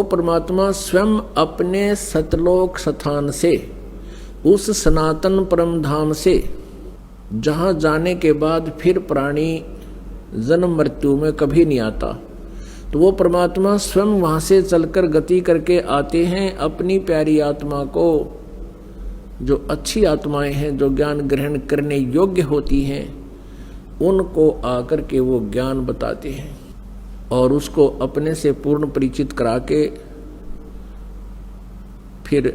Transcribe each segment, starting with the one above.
वो परमात्मा स्वयं अपने सतलोक स्थान से, उस सनातन परम धाम से, जहाँ जाने के बाद फिर प्राणी जन्म मृत्यु में कभी नहीं आता, तो वो परमात्मा स्वयं वहाँ से चलकर गति करके आते हैं अपनी प्यारी आत्मा को, जो अच्छी आत्माएं हैं, जो ज्ञान ग्रहण करने योग्य होती हैं, उनको आकर के वो ज्ञान बताते हैं और उसको अपने से पूर्ण परिचित करा के फिर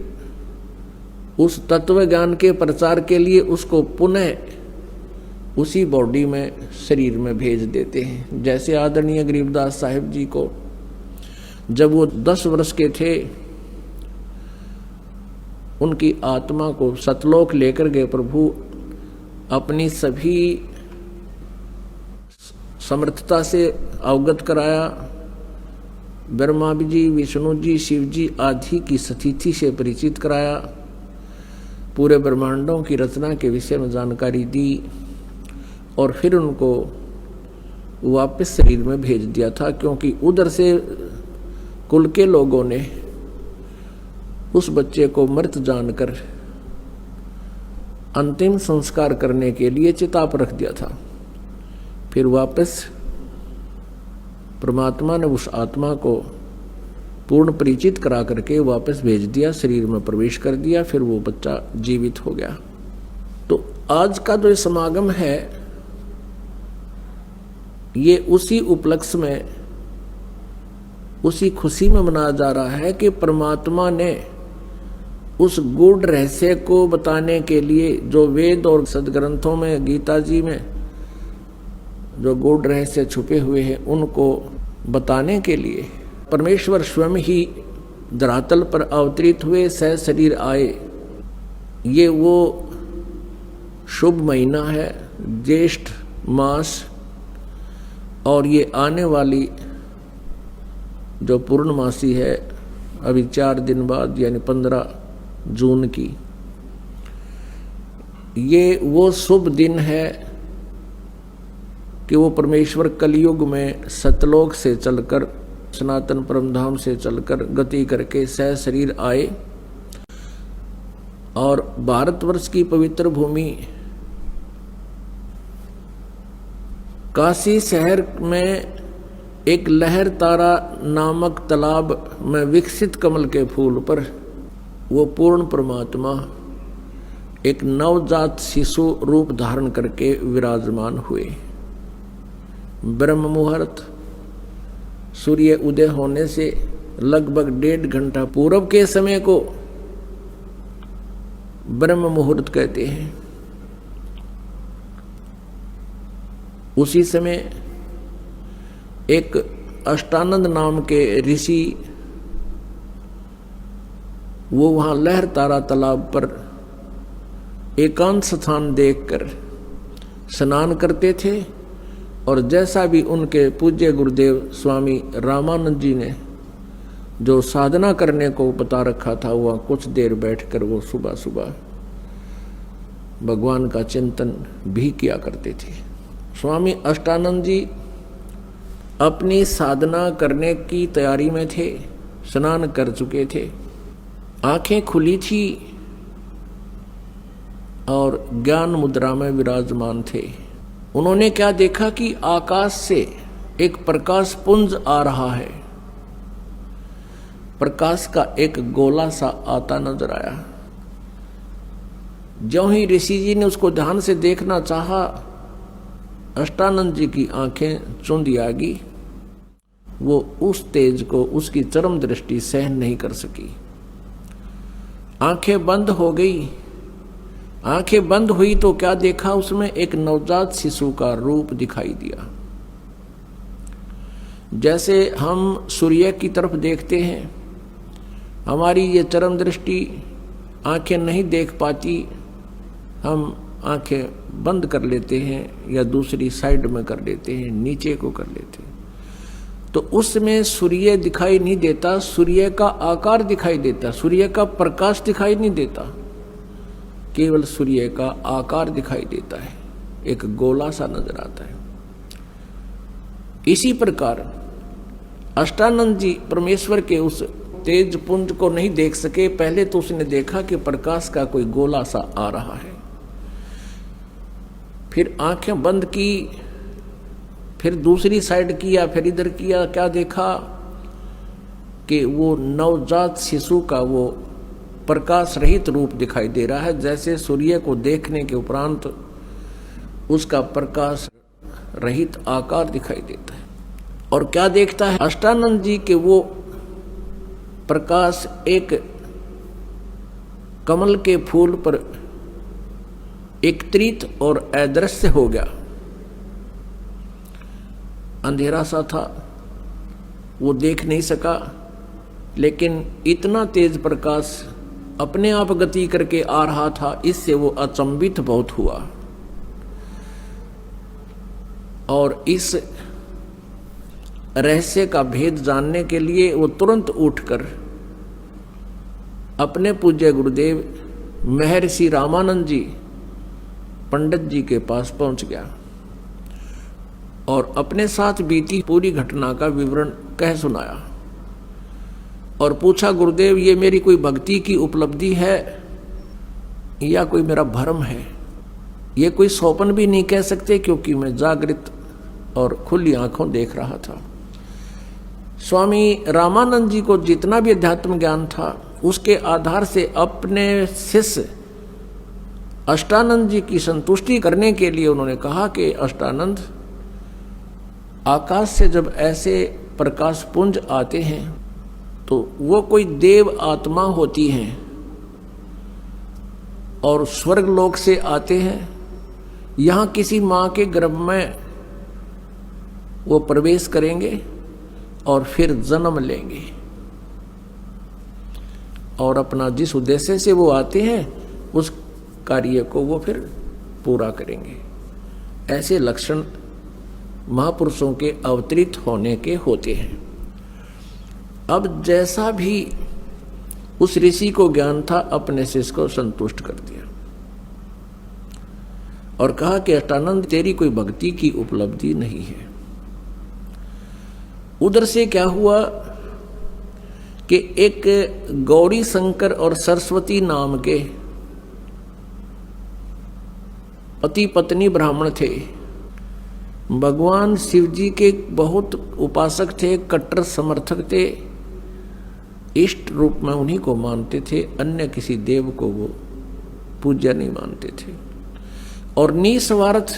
उस तत्व ज्ञान के प्रचार के लिए उसको पुनः उसी बॉडी में, शरीर में भेज देते हैं। जैसे आदरणीय गरीबदास साहिब जी को जब वो 10 वर्ष के थे, उनकी आत्मा को सतलोक लेकर गए प्रभु, अपनी सभी समर्थता से अवगत कराया। ब्रह्मा जी, विष्णु जी, शिव जी आदि की स्थिति से परिचित कराया, पूरे ब्रह्मांडों की रचना के विषय में जानकारी दी और फिर उनको वापस शरीर में भेज दिया था, क्योंकि उधर से कुल के लोगों ने उस बच्चे को मृत जानकर अंतिम संस्कार करने के लिए चिता पर रख दिया था। फिर वापस परमात्मा ने उस आत्मा को पूर्ण परिचित करा करके वापस भेज दिया, शरीर में प्रवेश कर दिया, फिर वो बच्चा जीवित हो गया। तो आज का जो समागम है ये उसी उपलक्ष्य में, उसी खुशी में मनाया जा रहा है कि परमात्मा ने उस गूढ़ रहस्य को बताने के लिए, जो वेद और सदग्रंथों में, गीता जी में जो गूढ़ रहस्य छुपे हुए हैं, उनको बताने के लिए परमेश्वर स्वयं ही धरातल पर अवतरित हुए, सह शरीर आए। ये वो शुभ महीना है, ज्येष्ठ मास, और ये आने वाली जो पूर्णमासी है अभी 4 दिन बाद, यानी 15 जून की, ये वो शुभ दिन है कि वो परमेश्वर कलयुग में सतलोक से चलकर, सनातन परमधाम से चलकर गति करके सह शरीर आए और भारतवर्ष की पवित्र भूमि काशी शहर में एक लहर तारा नामक तालाब में विकसित कमल के फूल पर वो पूर्ण परमात्मा एक नवजात शिशु रूप धारण करके विराजमान हुए। ब्रह्म मुहूर्त, सूर्य उदय होने से लगभग 1.5 घंटा पूर्व के समय को ब्रह्म मुहूर्त कहते हैं। उसी समय एक अष्टानंद नाम के ऋषि, वो वहां लहर तारा तालाब पर एकांत स्थान देखकर स्नान करते थे, और जैसा भी उनके पूज्य गुरुदेव स्वामी रामानंद जी ने जो साधना करने को बता रखा था, वह कुछ देर बैठकर वो सुबह सुबह भगवान का चिंतन भी किया करते थे। स्वामी अष्टानंद जी अपनी साधना करने की तैयारी में थे, स्नान कर चुके थे, आंखें खुली थी और ज्ञान मुद्रा में विराजमान थे। उन्होंने क्या देखा कि आकाश से एक प्रकाश पुंज आ रहा है। प्रकाश का एक गोला सा आता नजर आया। ज्यों ही ऋषि जी ने उसको ध्यान से देखना चाहा, अष्टानंद जी की आंखें चुंधी आ गई। वो उस तेज को, उसकी चरम दृष्टि सहन नहीं कर सकी, आंखें बंद हो गई। आंखें बंद हुई तो क्या देखा, उसमें एक नवजात शिशु का रूप दिखाई दिया। जैसे हम सूर्य की तरफ देखते हैं, हमारी ये चरम दृष्टि आंखें नहीं देख पाती, हम आंखें बंद कर लेते हैं या दूसरी साइड में कर लेते हैं, नीचे को कर लेते हैं, तो उसमें सूर्य दिखाई नहीं देता, सूर्य का आकार दिखाई देता, सूर्य का प्रकाश दिखाई नहीं देता, केवल सूर्य का आकार दिखाई देता है, एक गोला सा नजर आता है। इसी प्रकार अष्टानंद जी परमेश्वर के उस तेज पुंज को नहीं देख सके। पहले तो उसने देखा कि प्रकाश का कोई गोला सा आ रहा है, फिर आंखें बंद की, फिर दूसरी साइड किया, फिर इधर किया। क्या देखा कि वो नवजात शिशु का वो प्रकाश रहित रूप दिखाई दे रहा है, जैसे सूर्य को देखने के उपरांत उसका प्रकाश रहित आकार दिखाई देता है। और क्या देखता है अष्टानंद जी के वो प्रकाश एक कमल के फूल पर एकत्रित और अदृश्य हो गया। अंधेरा सा था, वो देख नहीं सका, लेकिन इतना तेज प्रकाश अपने आप गति करके आ रहा था, इससे वो अचंभित बहुत हुआ। और इस रहस्य का भेद जानने के लिए वो तुरंत उठकर अपने पूज्य गुरुदेव महर्षि रामानंद जी पंडित जी के पास पहुंच गया और अपने साथ बीती पूरी घटना का विवरण कह सुनाया और पूछा, गुरुदेव ये मेरी कोई भक्ति की उपलब्धि है या कोई मेरा भ्रम है? ये कोई स्वप्न भी नहीं कह सकते, क्योंकि मैं जागृत और खुली आंखों देख रहा था। स्वामी रामानंद जी को जितना भी अध्यात्म ज्ञान था, उसके आधार से अपने शिष्य अष्टानंद जी की संतुष्टि करने के लिए उन्होंने कहा कि अष्टानंद, आकाश से जब ऐसे प्रकाश पुंज आते हैं तो वो कोई देव आत्मा होती हैं और स्वर्ग लोक से आते हैं। यहाँ किसी माँ के गर्भ में वो प्रवेश करेंगे और फिर जन्म लेंगे और अपना जिस उद्देश्य से वो आते हैं उस कार्य को वो फिर पूरा करेंगे। ऐसे लक्षण महापुरुषों के अवतरित होने के होते हैं। अब जैसा भी उस ऋषि को ज्ञान था, अपने शिष्य को संतुष्ट कर दिया और कहा कि अष्टानंद, तेरी कोई भक्ति की उपलब्धि नहीं है। उधर से क्या हुआ कि एक गौरी शंकर और सरस्वती नाम के पति पत्नी ब्राह्मण थे। भगवान शिव जी के बहुत उपासक थे, कट्टर समर्थक थे, इष्ट रूप में उन्हीं को मानते थे, अन्य किसी देव को वो पूज्य नहीं मानते थे। और निस्वार्थ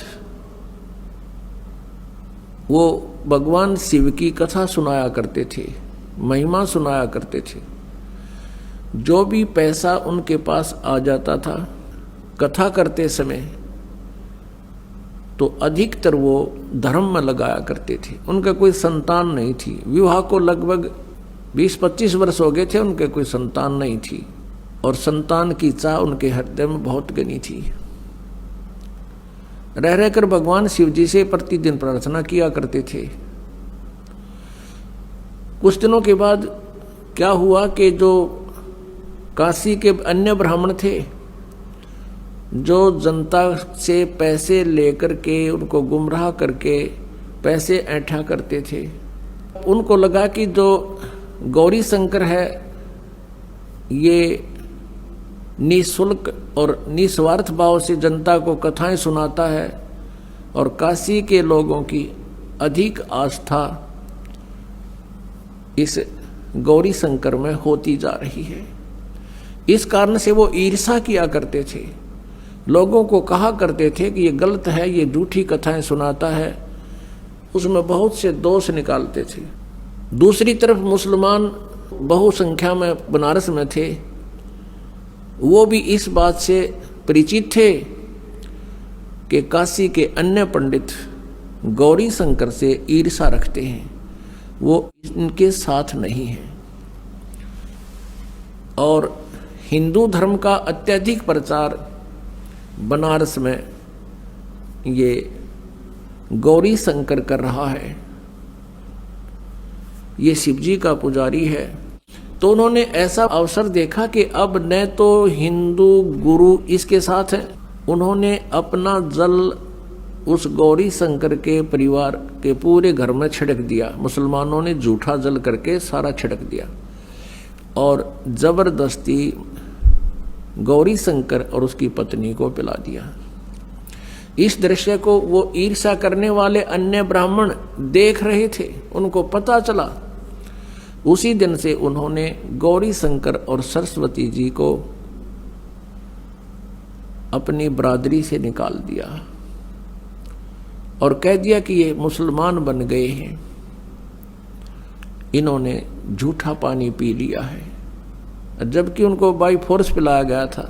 वो भगवान शिव की कथा सुनाया करते थे, महिमा सुनाया करते थे। जो भी पैसा उनके पास आ जाता था कथा करते समय, तो अधिकतर वो धर्म में लगाया करते थे। उनका कोई संतान नहीं थी। विवाह को लगभग 20-25 वर्ष हो गए थे, उनके कोई संतान नहीं थी और संतान की चाह उनके हृदय में बहुत घनी थी। रह रहकर भगवान शिव जी से प्रतिदिन प्रार्थना किया करते थे। कुछ दिनों के बाद क्या हुआ कि जो काशी के अन्य ब्राह्मण थे, जो जनता से पैसे लेकर के उनको गुमराह करके पैसे ऐंठा करते थे, उनको लगा कि जो गौरी शंकर है ये निःशुल्क और निस्वार्थ भाव से जनता को कथाएं सुनाता है और काशी के लोगों की अधिक आस्था इस गौरी शंकर में होती जा रही है। इस कारण से वो ईर्षा किया करते थे, लोगों को कहा करते थे कि ये गलत है, ये झूठी कथाएं सुनाता है, उसमें बहुत से दोष निकालते थे। दूसरी तरफ मुसलमान बहुसंख्या में बनारस में थे, वो भी इस बात से परिचित थे कि काशी के अन्य पंडित गौरी शंकर से ईर्षा रखते हैं, वो इनके साथ नहीं है। और हिंदू धर्म का अत्यधिक प्रचार बनारस में ये गौरी शंकर कर रहा है, ये शिवजी का पुजारी है। तो उन्होंने ऐसा अवसर देखा कि अब न तो हिंदू गुरु इसके साथ हैं, उन्होंने अपना जल उस गौरी शंकर के परिवार के पूरे घर में छिड़क दिया। मुसलमानों ने झूठा जल करके सारा छिड़क दिया और जबरदस्ती गौरी शंकर और उसकी पत्नी को पिला दिया। इस दृश्य को वो ईर्ष्या करने वाले अन्य ब्राह्मण देख रहे थे, उनको पता चला। उसी दिन से उन्होंने गौरी शंकर और सरस्वती जी को अपनी बरादरी से निकाल दिया और कह दिया कि ये मुसलमान बन गए हैं, इन्होंने झूठा पानी पी लिया है, जबकि उनको बाई फोर्स पिलाया गया था।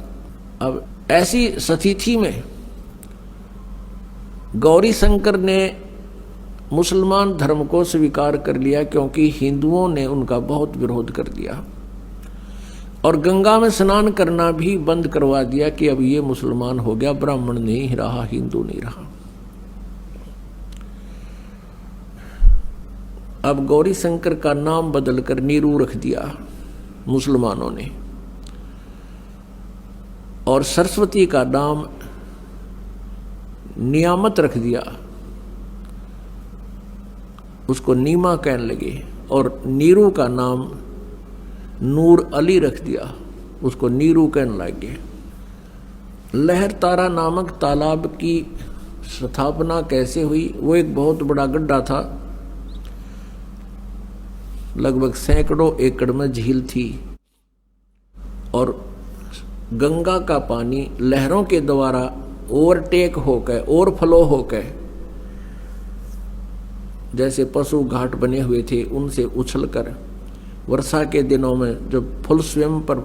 अब ऐसी स्थिति में गौरी शंकर ने मुसलमान धर्म को स्वीकार कर लिया, क्योंकि हिंदुओं ने उनका बहुत विरोध कर दिया और गंगा में स्नान करना भी बंद करवा दिया कि अब ये मुसलमान हो गया, ब्राह्मण नहीं रहा, हिंदू नहीं रहा। अब गौरी शंकर का नाम बदलकर नीरू रख दिया मुसलमानों ने, और सरस्वती का नाम नियामत रख दिया, उसको नीमा कहने लगे, और नीरू का नाम नूर अली रख दिया, उसको नीरू कहने लगे। लहर तारा नामक तालाब की स्थापना कैसे हुई? वो एक बहुत बड़ा गड्ढा था, लगभग सैकड़ों एकड़ में झील थी, और गंगा का पानी लहरों के द्वारा ओवरटेक होकर, ओवरफ्लो होकर, जैसे पशु घाट बने हुए थे उनसे उछलकर वर्षा के दिनों में जब फुल स्वयं पर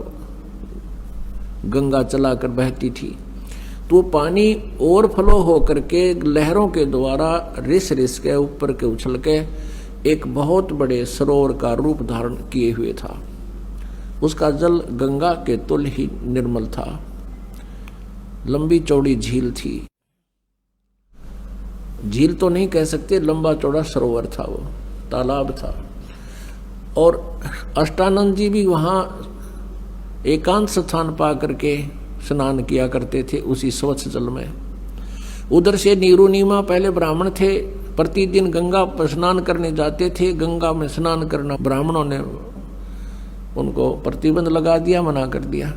गंगा चलाकर बहती थी, तो पानी ओवरफ्लो होकर के लहरों के द्वारा रिस रिस के ऊपर के उछल के एक बहुत बड़े सरोवर का रूप धारण किए हुए था। उसका जल गंगा के तुल्य ही निर्मल था, लंबी चौड़ी झील थी, झील तो नहीं कह सकते, लंबा चौड़ा सरोवर था, वो तालाब था। और अष्टानंद जी भी वहाँ एकांत स्थान पा करके स्नान किया करते थे उसी स्वच्छ जल में। उधर से नीरू नीमा पहले ब्राह्मण थे, प्रतिदिन गंगा पर स्नान करने जाते थे। गंगा में स्नान करना ब्राह्मणों ने उनको प्रतिबंध लगा दिया, मना कर दिया,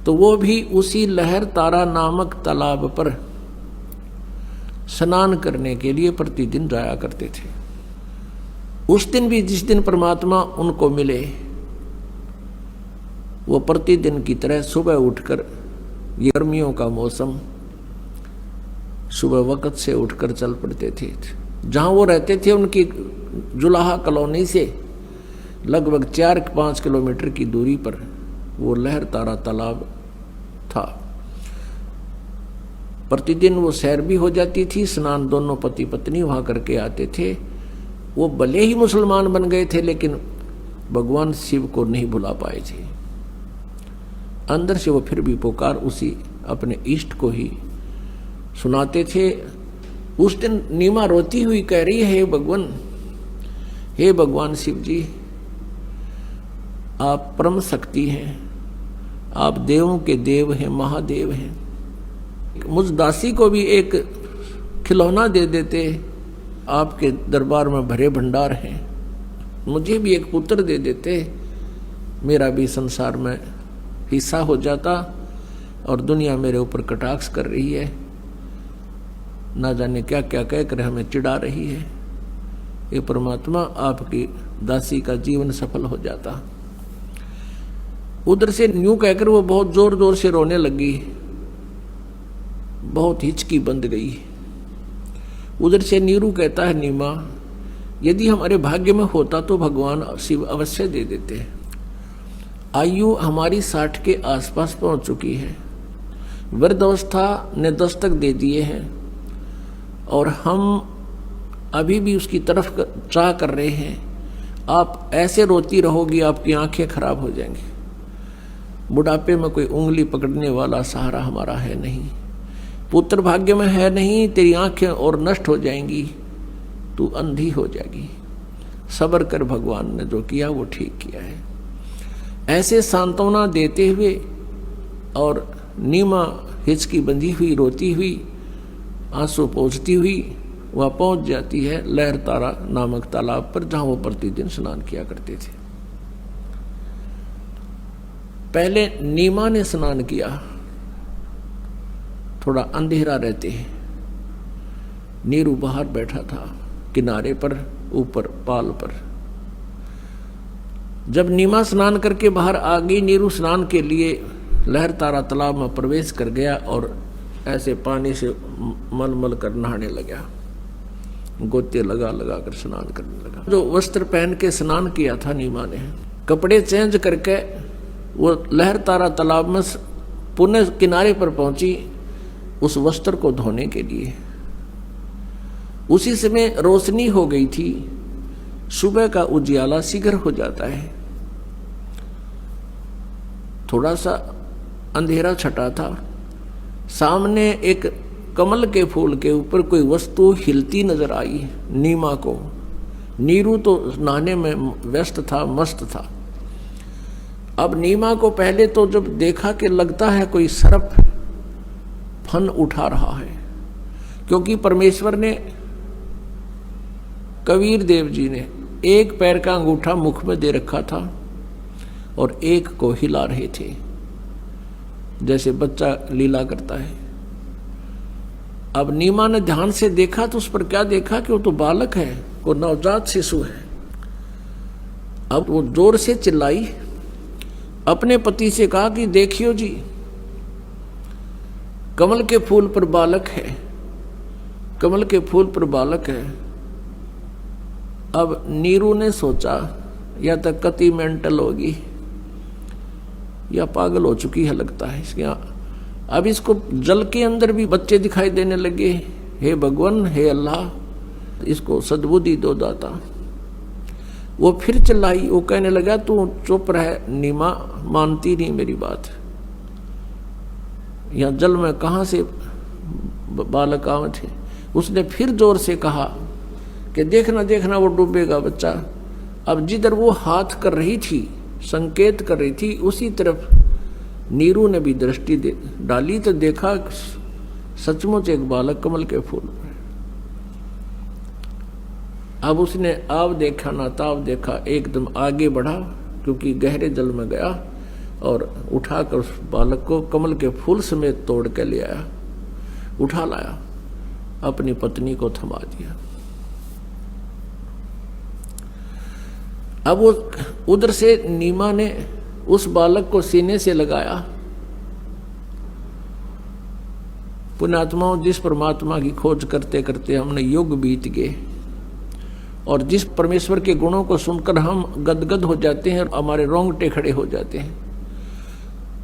तो वो भी उसी लहर तारा नामक तालाब पर स्नान करने के लिए प्रतिदिन जाया करते थे। उस दिन भी जिस दिन परमात्मा उनको मिले, वो प्रतिदिन की तरह सुबह उठकर, ये गर्मियों का मौसम, सुबह वक्त से उठकर चल पड़ते थे। जहां वो रहते थे उनकी जुलाहा कॉलोनी से लगभग 4-5 किलोमीटर की दूरी पर वो लहर तारा तालाब था। प्रतिदिन वो सैर भी हो जाती थी, स्नान दोनों पति पत्नी वहां करके आते थे। वो भले ही मुसलमान बन गए थे, लेकिन भगवान शिव को नहीं भुला पाए थे। अंदर से वो फिर भी पुकार उसी अपने इष्ट को ही सुनाते थे। उस दिन नीमा रोती हुई कह रही है, हे भगवान शिव जी, आप परम शक्ति हैं, आप देवों के देव हैं, महादेव हैं। मुझ दासी को भी एक खिलौना दे देते, आपके दरबार में भरे भंडार हैं। मुझे भी एक पुत्र दे देते, मेरा भी संसार में हिस्सा हो जाता, और दुनिया मेरे ऊपर कटाक्ष कर रही है, ना जाने क्या क्या कहकर हमें चिढ़ा रही है। ये परमात्मा आपकी दासी का जीवन सफल हो जाता। उधर से न्यू कहकर वो बहुत जोर जोर से रोने लगी, बहुत हिचकी बंद गई। उधर से नीरू कहता है, नीमा, यदि हमारे भाग्य में होता तो भगवान शिव अवश्य दे देते। आयु हमारी 60 के आसपास पहुंच चुकी है, वृद्धावस्था ने दस्तक दे दिए हैं, और हम अभी भी उसकी तरफ चाह कर रहे हैं। आप ऐसे रोती रहोगी, आपकी आंखें खराब हो जाएंगी। बुढ़ापे में कोई उंगली पकड़ने वाला सहारा हमारा है नहीं, पुत्र भाग्य में है नहीं, तेरी आंखें और नष्ट हो जाएंगी, तू अंधी हो जाएगी। सब्र कर, भगवान ने जो किया वो ठीक किया है। ऐसे सांत्वना देते हुए और नीमा हिचकी बंधी हुई, रोती हुई, आंसू पोंछती हुई वह पहुंच जाती है लहर तारा नामक तालाब पर, जहां वो प्रतिदिन स्नान किया करते थे। पहले नीमा ने स्नान किया, थोड़ा अंधेरा रहते। नीरू बाहर बैठा था किनारे पर, ऊपर पाल पर। जब नीमा स्नान करके बाहर आ गई, नीरू स्नान के लिए लहर तारा तालाब में प्रवेश कर गया और ऐसे पानी से मलमल कर नहाने लगा, गोते लगा लगा कर स्नान करने लगा। जो वस्त्र पहन के स्नान किया था नीमा ने, कपड़े चेंज करके वो लहर तारा तालाब में पुनः किनारे पर पहुंची उस वस्त्र को धोने के लिए। उसी समय रोशनी हो गई थी, सुबह का उजियाला शीघ्र हो जाता है। थोड़ा सा अंधेरा छटा था, सामने एक कमल के फूल के ऊपर कोई वस्तु हिलती नजर आई नीमा को। नीरू तो नहाने में व्यस्त था, मस्त था। अब नीमा को पहले तो जब देखा कि लगता है कोई सर्प फन उठा रहा है, क्योंकि परमेश्वर ने, कबीर देव जी ने एक पैर का अंगूठा मुख में दे रखा था और एक को हिला रहे थे, जैसे बच्चा लीला करता है। अब नीमा ने ध्यान से देखा तो उस पर क्या देखा कि वो तो बालक है, वो नवजात शिशु है। अब वो जोर से चिल्लाई, अपने पति से कहा कि देखियो जी, कमल के फूल पर बालक है, कमल के फूल पर बालक है। अब नीरू ने सोचा या तो कति मेंटल होगी या पागल हो चुकी है लगता है इसके। अब इसको जल के अंदर भी बच्चे दिखाई देने लगे। हे भगवान, हे अल्लाह, इसको सद्बुद्धि दो दाता। वो फिर चिल्लाई, वो कहने लगा तू चुप रह नीमा, मानती नहीं मेरी बात। यहाँ जल में कहाँ से बालक आवे थे। उसने फिर जोर से कहा कि देखना देखना वो डूबेगा बच्चा। अब जिधर वो हाथ कर रही थी, संकेत कर रही थी, उसी तरफ नीरू ने भी दृष्टि डाली तो देखा सचमुच एक बालक कमल के फूल पर। अब उसने आव देखा ना ताव देखा, एकदम आगे बढ़ा, क्योंकि गहरे जल में गया और उठाकर उस बालक को कमल के फूल समेत तोड़ के ले आया, उठा लाया, अपनी पत्नी को थमा दिया। अब वो उधर से नीमा ने उस बालक को सीने से लगाया। पुण्यात्माओं, जिस परमात्मा की खोज करते करते हमने युग बीत गए और जिस परमेश्वर के गुणों को सुनकर हम गदगद हो जाते हैं और हमारे रोंगटे खड़े हो जाते हैं,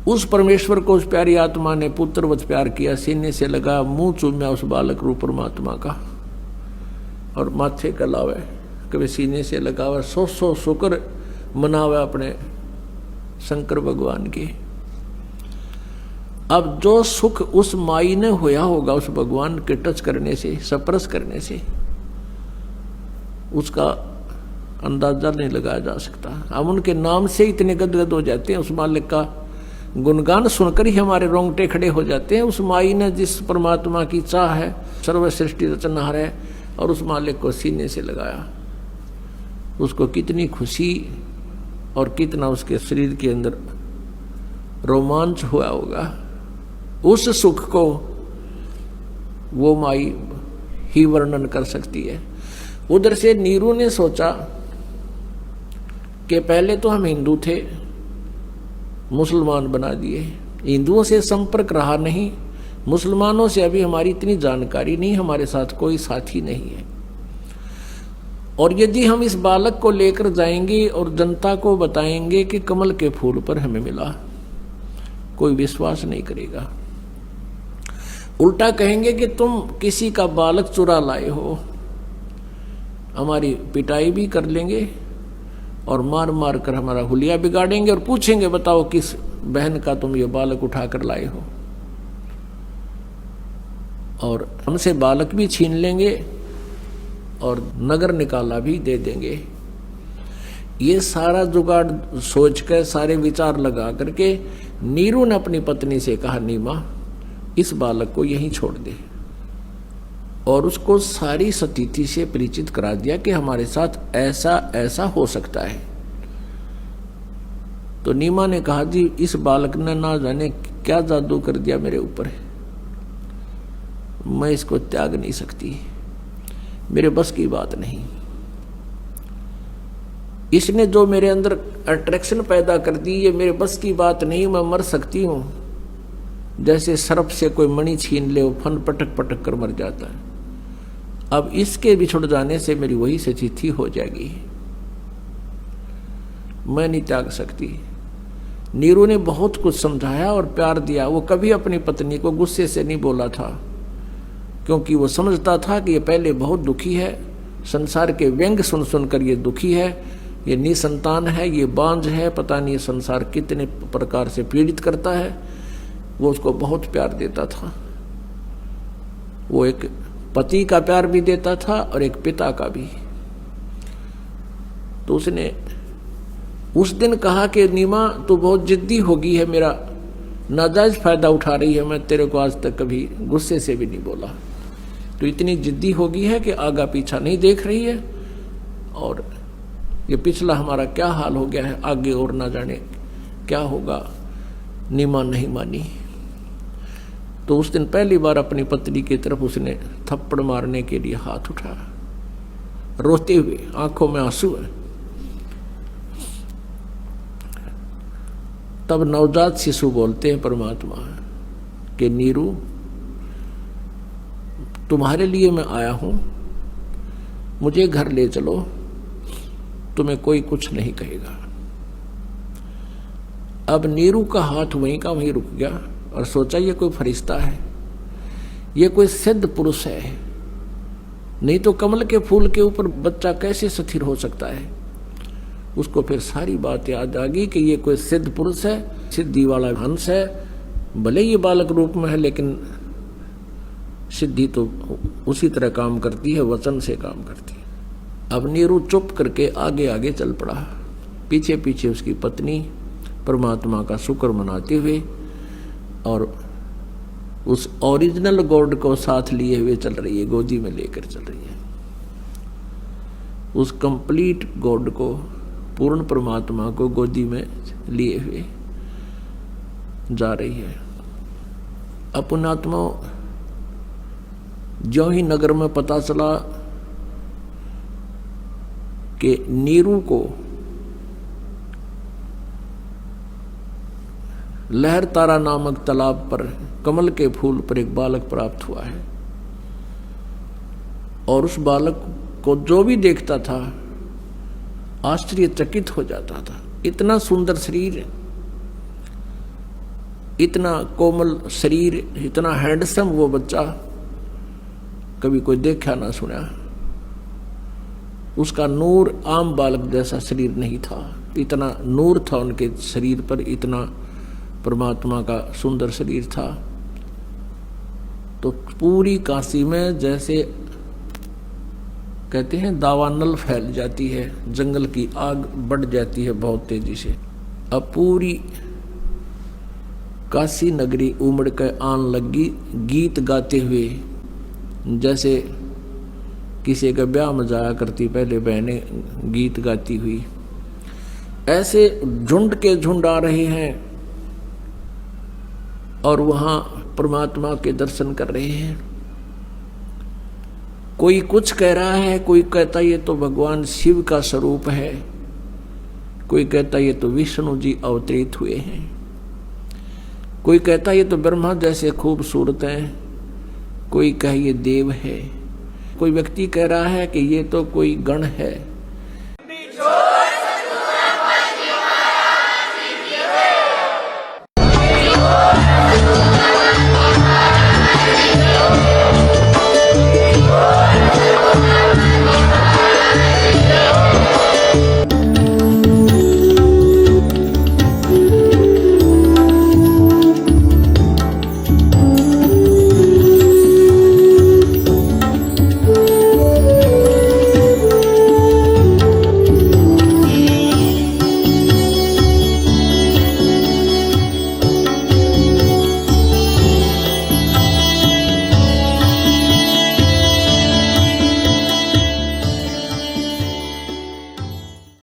उस परमेश्वर को उस प्यारी आत्मा ने पुत्रवत प्यार किया, सीने से लगा, मुंह चूम्या उस बालक रूप परमात्मा का और माथे का लावे, कभी सीने से लगावे, सौ सौ शुक्र मनावे अपने शंकर भगवान के। अब जो सुख उस माई ने होया होगा उस भगवान के टच करने से, स्पर्श करने से, उसका अंदाजा नहीं लगाया जा सकता। हम उनके नाम से इतने गदगद हो जाते हैं, उस मालिक का गुणगान सुनकर ही हमारे रोंगटे खड़े हो जाते हैं। उस माई ने जिस परमात्मा की चाह है, सर्व सृष्टि रचनहार है, और उस मालिक को सीने से लगाया, उसको कितनी खुशी और कितना उसके शरीर के अंदर रोमांच हुआ होगा। उस सुख को वो माई ही वर्णन कर सकती है। उधर से नीरू ने सोचा कि पहले तो हम हिंदू थे, मुसलमान बना दिए, हिंदुओं से संपर्क रहा नहीं, मुसलमानों से अभी हमारी इतनी जानकारी नहीं, हमारे साथ कोई साथी नहीं है। और यदि हम इस बालक को लेकर जाएंगे और जनता को बताएंगे कि कमल के फूल पर हमें मिला, कोई विश्वास नहीं करेगा। उल्टा कहेंगे कि तुम किसी का बालक चुरा लाए हो, हमारी पिटाई भी कर लेंगे और मार मार कर हमारा हुलिया बिगाड़ेंगे और पूछेंगे बताओ किस बहन का तुम ये बालक उठा कर लाए हो, और हमसे बालक भी छीन लेंगे और नगर निकाला भी दे देंगे। ये सारा जुगाड़ सोच कर, सारे विचार लगा करके नीरू ने अपनी पत्नी से कहा, नीमा इस बालक को यहीं छोड़ दे, और उसको सारी स्थिति से परिचित करा दिया कि हमारे साथ ऐसा ऐसा हो सकता है। तो नीमा ने कहा, जी इस बालक ने ना जाने क्या जादू कर दिया मेरे ऊपर, मैं इसको त्याग नहीं सकती, मेरे बस की बात नहीं। इसने जो मेरे अंदर अट्रैक्शन पैदा कर दी, ये मेरे बस की बात नहीं, मैं मर सकती हूं। जैसे सर्प से कोई मणि छीन ले, वो फन पटक पटक कर मर जाता है। अब इसके बिछुड़ जाने से मेरी वही से चिट्ठी हो जाएगी, मैं नहीं त्याग सकती। नीरू ने बहुत कुछ समझाया और प्यार दिया। वो कभी अपनी पत्नी को गुस्से से नहीं बोला था, क्योंकि वो समझता था कि ये पहले बहुत दुखी है, संसार के व्यंग सुन सुनकर ये दुखी है, ये निसंतान है, ये बांझ है, पता नहीं संसार कितने प्रकार से पीड़ित करता है। वो उसको बहुत प्यार देता था। वो एक पति का प्यार भी देता था और एक पिता का भी। तो उसने उस दिन कहा कि नीमा तू बहुत जिद्दी हो गई है, मेरा नाजायज फायदा उठा रही है, मैं तेरे को आज तक कभी गुस्से से भी नहीं बोला, तो इतनी जिद्दी हो गई है कि आगा पीछा नहीं देख रही है, और ये पिछला हमारा क्या हाल हो गया है, आगे और ना जाने क्या होगा। नीमा नहीं मानी। तो उस दिन पहली बार अपनी पत्नी की तरफ उसने थप्पड़ मारने के लिए हाथ उठाया, रोते हुए, आंखों में आंसू है। तब नवजात शिशु बोलते हैं परमात्मा कि नीरू तुम्हारे लिए मैं आया हूं, मुझे घर ले चलो, तुम्हें कोई कुछ नहीं कहेगा। अब नीरू का हाथ वहीं का वहीं रुक गया और सोचा ये कोई फरिश्ता है, ये कोई सिद्ध पुरुष है, नहीं तो कमल के फूल के ऊपर बच्चा कैसे स्थिर हो सकता है। उसको फिर सारी बात याद आ गई कि ये कोई सिद्ध पुरुष है, सिद्धि वाला हंस है, भले ये बालक रूप में है लेकिन सिद्धि तो उसी तरह काम करती है, वचन से काम करती है। अब नीरू चुप करके आगे आगे चल पड़ा, पीछे पीछे उसकी पत्नी परमात्मा का शुक्र मनाते हुए और उस ओरिजिनल गॉड को साथ लिए हुए चल रही है, गोदी में लेकर चल रही है। उस कंप्लीट गॉड को, पूर्ण परमात्मा को गोदी में लिए हुए जा रही है। अपनात्मा ज्यों ही नगर में पता चला कि नीरू को लहर तारा नामक तालाब पर कमल के फूल पर एक बालक प्राप्त हुआ है, और उस बालक को जो भी देखता था आश्चर्यचकित हो जाता था। इतना सुंदर शरीर, इतना कोमल शरीर, इतना हैंडसम वो बच्चा कभी कोई देखा ना सुना। उसका नूर आम बालक जैसा शरीर नहीं था, इतना नूर था उनके शरीर पर, इतना परमात्मा का सुंदर शरीर था। तो पूरी काशी में जैसे कहते हैं दावानल फैल जाती है, जंगल की आग बढ़ जाती है बहुत तेजी से। अब पूरी काशी नगरी उमड़ कर आन लगी, गीत गाते हुए, जैसे किसी का ब्याह में जाया करती पहले बहनें गीत गाती हुई, ऐसे झुंड के झुंड आ रहे हैं और वहां परमात्मा के दर्शन कर रहे हैं। कोई कुछ कह रहा है, कोई कहता ये तो भगवान शिव का स्वरूप है, कोई कहता ये तो विष्णु जी अवतरित हुए हैं, कोई कहता ये तो ब्रह्मा जैसे खूबसूरत हैं, कोई कहे ये देव है, कोई व्यक्ति कह रहा है कि ये तो कोई गण है,